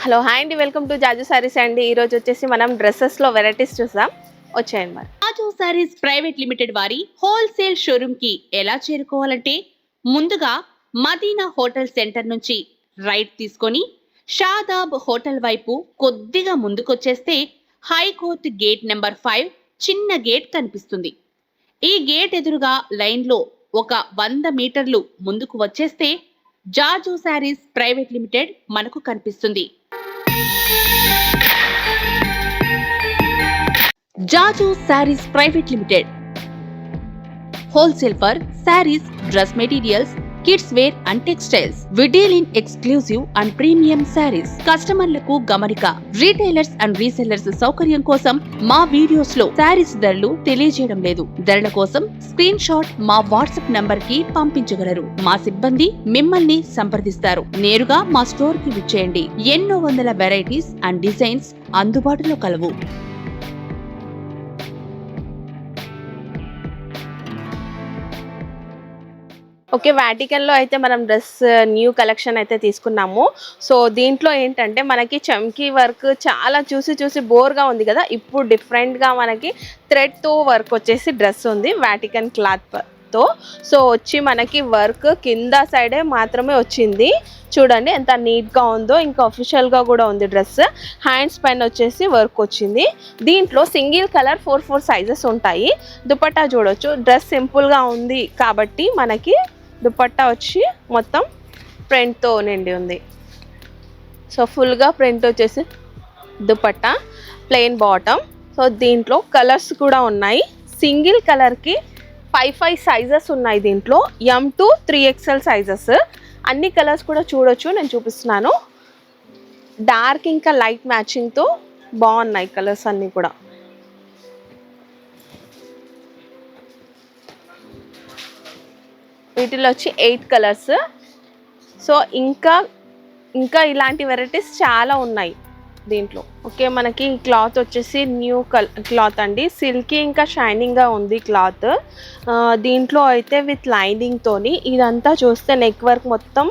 Hello hi అండి, welcome to జాజు సారీస్ అండి. ఈరోజు వచ్చేసి మనం డ్రెస్సెస్లో వెరైటీస్ చూద్దాం. వచ్చేయండి మరి. జాజు సారీస్ ప్రైవేట్ లిమిటెడ్ వారి హోల్సేల్ షోరూమ్ కి ఎలా చేరుకోవాలంటే ముందుగా మదీనా హోటల్ సెంటర్ నుంచి రైట్ తీసుకొని షాదాబ్ హోటల్ వైపు కొద్దిగా ముందుకొచ్చేస్తే హైకోర్ట్ గేట్ నెంబర్ 5 చిన్న గేట్ కనిపిస్తుంది. ఈ గేట్ ఎదురుగా లైన్లో ఒక 100 మీటర్లు ముందుకు వచ్చేస్తే జాజు సారీస్ ప్రైవేట్ లిమిటెడ్ మనకు కనిపిస్తుంది. Jaju sarees private limited wholesale for sarees, dress materials, kids wear and textiles. We deal in exclusive and premium sarees. కస్టమర్లకు గమనిక, రీటైలర్స్ అండ్ రీసెల్లర్స్ సౌకర్యం కోసం మా వీడియోస్ లో సారీస్ ధరలు తెలియజేయడం లేదు. ధరల కోసం స్క్రీన్ షాట్ మా వాట్సాప్ నంబర్ కి పంపించగలరు. మా సిబ్బంది మిమ్మల్ని సంప్రదిస్తారు. నేరుగా మా స్టోర్ కి విచ్చేయండి. ఎన్నో వందల వెరైటీస్ అండ్ డిజైన్స్ అందుబాటులో కలవు. ఓకే, వాటికన్లో అయితే మనం డ్రెస్ న్యూ కలెక్షన్ అయితే తీసుకున్నాము. సో దీంట్లో ఏంటంటే మనకి చమ్కీ వర్క్ చాలా చూసి బోర్గా ఉంది కదా. ఇప్పుడు డిఫరెంట్గా మనకి థ్రెడ్తో వర్క్ వచ్చేసి డ్రెస్ ఉంది వాటికన్ క్లాత్తో. సో వచ్చి మనకి వర్క్ కింద సైడే మాత్రమే వచ్చింది. చూడండి ఎంత నీట్గా ఉందో. ఇంకా అఫీషియల్గా కూడా ఉంది డ్రెస్. హ్యాండ్స్ పైన వచ్చేసి వర్క్ వచ్చింది. దీంట్లో సింగిల్ కలర్ 4 సైజెస్ ఉంటాయి. దుపట్టా చూడొచ్చు. డ్రెస్ సింపుల్గా ఉంది కాబట్టి మనకి దుపట్టా వచ్చి మొత్తం ప్రింట్తో నిండి ఉంది. సో ఫుల్గా ప్రింట్ వచ్చేసి దుపట్టా, ప్లెయిన్ బాటమ్. సో దీంట్లో కలర్స్ కూడా ఉన్నాయి. సింగిల్ కలర్కి 5 సైజెస్ ఉన్నాయి. దీంట్లో M to 3XL సైజెస్. అన్ని కలర్స్ కూడా చూడొచ్చు, నేను చూపిస్తున్నాను. డార్క్ ఇంకా లైట్ మ్యాచింగ్తో బాగున్నాయి కలర్స్ అన్నీ కూడా. వీటిలో వచ్చి 8 కలర్స్. సో ఇంకా ఇలాంటి వెరైటీస్ చాలా ఉన్నాయి దీంట్లో. ఓకే, మనకి క్లాత్ వచ్చేసి న్యూ క్లాత్ అండి. సిల్కీ ఇంకా షైనింగ్గా ఉంది క్లాత్. దీంట్లో అయితే విత్ లైనింగ్తోని ఇదంతా చూస్తే నెక్ వర్క్ మొత్తం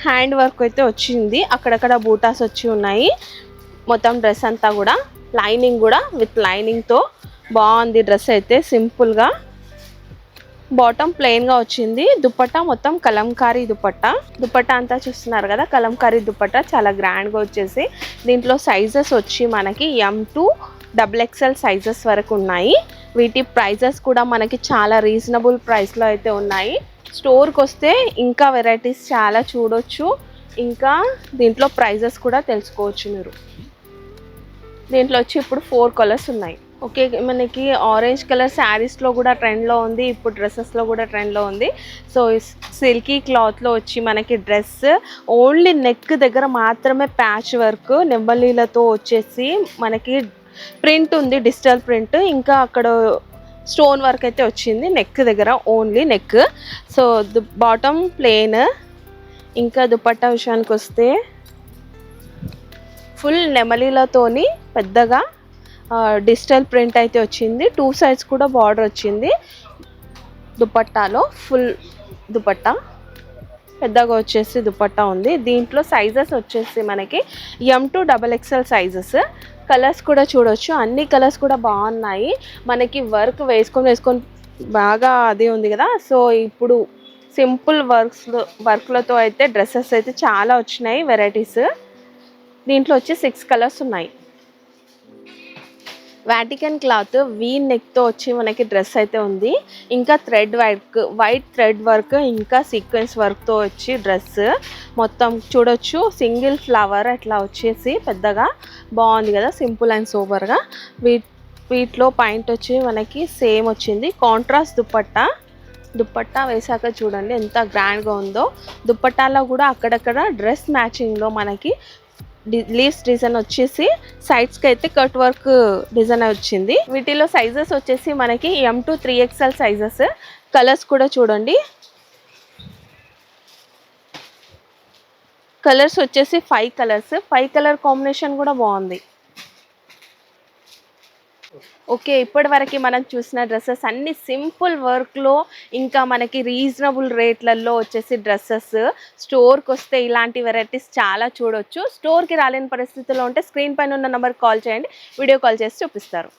హ్యాండ్ వర్క్ అయితే వచ్చింది. అక్కడక్కడ బూటాస్ వచ్చి ఉన్నాయి. మొత్తం డ్రెస్ అంతా కూడా లైనింగ్ కూడా విత్ లైనింగ్తో బాగుంది డ్రెస్ అయితే. సింపుల్గా బాటమ్ ప్లెయిన్గా వచ్చింది. దుపట్టా మొత్తం కలంకారీ దుపట్టా అంతా చూస్తున్నారు కదా. కలంకారీ దుపట్టా చాలా గ్రాండ్గా వచ్చేసి దీంట్లో సైజెస్ వచ్చి మనకి M to XXL సైజెస్ వరకు ఉన్నాయి. వీటి ప్రైజెస్ కూడా మనకి చాలా రీజనబుల్ ప్రైస్లో అయితే ఉన్నాయి. స్టోర్కి వస్తే ఇంకా వెరైటీస్ చాలా చూడొచ్చు. ఇంకా దీంట్లో ప్రైజెస్ కూడా తెలుసుకోవచ్చు మీరు. దీంట్లో వచ్చి ఇప్పుడు 4 కలర్స్ ఉన్నాయి. ఓకే, మనకి ఆరెంజ్ కలర్ శారీస్లో కూడా ట్రెండ్లో ఉంది. ఇప్పుడు డ్రెస్సెస్లో కూడా ట్రెండ్లో ఉంది. సో సిల్కీ క్లాత్లో వచ్చి మనకి డ్రెస్ ఓన్లీ నెక్ దగ్గర మాత్రమే ప్యాచ్ వర్క్ నెంబలీలతో వచ్చేసి మనకి ప్రింట్ ఉంది, డిజిటల్ ప్రింట్. ఇంకా అక్కడ స్టోన్ వర్క్ అయితే వచ్చింది నెక్ దగ్గర, only neck. So bottom plain. ఇంకా దుపట్టా విషయానికి వస్తే ఫుల్ నెమలీలతోని పెద్దగా డిజిటల్ ప్రింట్ అయితే వచ్చింది. 2 సైడ్స్ కూడా బార్డర్ వచ్చింది. దుపట్టాలో ఫుల్ దుపట్టా పెద్దగా వచ్చేసి దుపట్టా ఉంది. దీంట్లో సైజెస్ వచ్చేసి మనకి M to XXL sizes. Colours కూడా చూడొచ్చు. అన్ని కలర్స్ కూడా బాగున్నాయి. మనకి వర్క్ వేసుకొని బాగా అదే ఉంది కదా. సో ఇప్పుడు సింపుల్ వర్క్లతో అయితే డ్రెస్సెస్ అయితే చాలా వచ్చినాయి వెరైటీస్. దీంట్లో వచ్చి 6 కలర్స్ ఉన్నాయి. వాటికన్ క్లాత్ వీ నెక్తో వచ్చి మనకి డ్రెస్ అయితే ఉంది. ఇంకా thread work, white thread work ఇంకా సీక్వెన్స్ వర్క్తో వచ్చి డ్రెస్ మొత్తం చూడొచ్చు. సింగిల్ ఫ్లవర్ అట్లా వచ్చేసి పెద్దగా బాగుంది కదా, సింపుల్ అండ్ సూపర్గా. వీటిలో పాయింట్ వచ్చి మనకి సేమ్ వచ్చింది. కాంట్రాస్ట్ దుపట్టా వేసాక చూడండి ఎంత గ్రాండ్గా ఉందో. దుపట్టాలో కూడా అక్కడక్కడ డ్రెస్ మ్యాచింగ్లో మనకి లీవ్స్ డిజైన్ వచ్చేసి సైడ్స్కి అయితే కట్ వర్క్ డిజైన్ వచ్చింది. వీటిలో సైజెస్ వచ్చేసి మనకి M to 3XL sizes. Colours కూడా చూడండి. కలర్స్ వచ్చేసి 5 కలర్స్. 5 కలర్ కాంబినేషన్ కూడా బాగుంది. ఓకే, ఇప్పటి వరకు మనం చూసిన డ్రెస్సెస్ అన్ని సింపుల్ వర్క్లో ఇంకా మనకి రీజనబుల్ రేట్లలో వచ్చేసి డ్రెస్సెస్. స్టోర్కి వస్తే ఇలాంటి వెరైటీస్ చాలా చూడొచ్చు. స్టోర్కి రాలేని పరిస్థితుల్లో ఉంటే స్క్రీన్ పైన ఉన్న నెంబర్కి కాల్ చేయండి, వీడియో కాల్ చేసి చూపిస్తారు.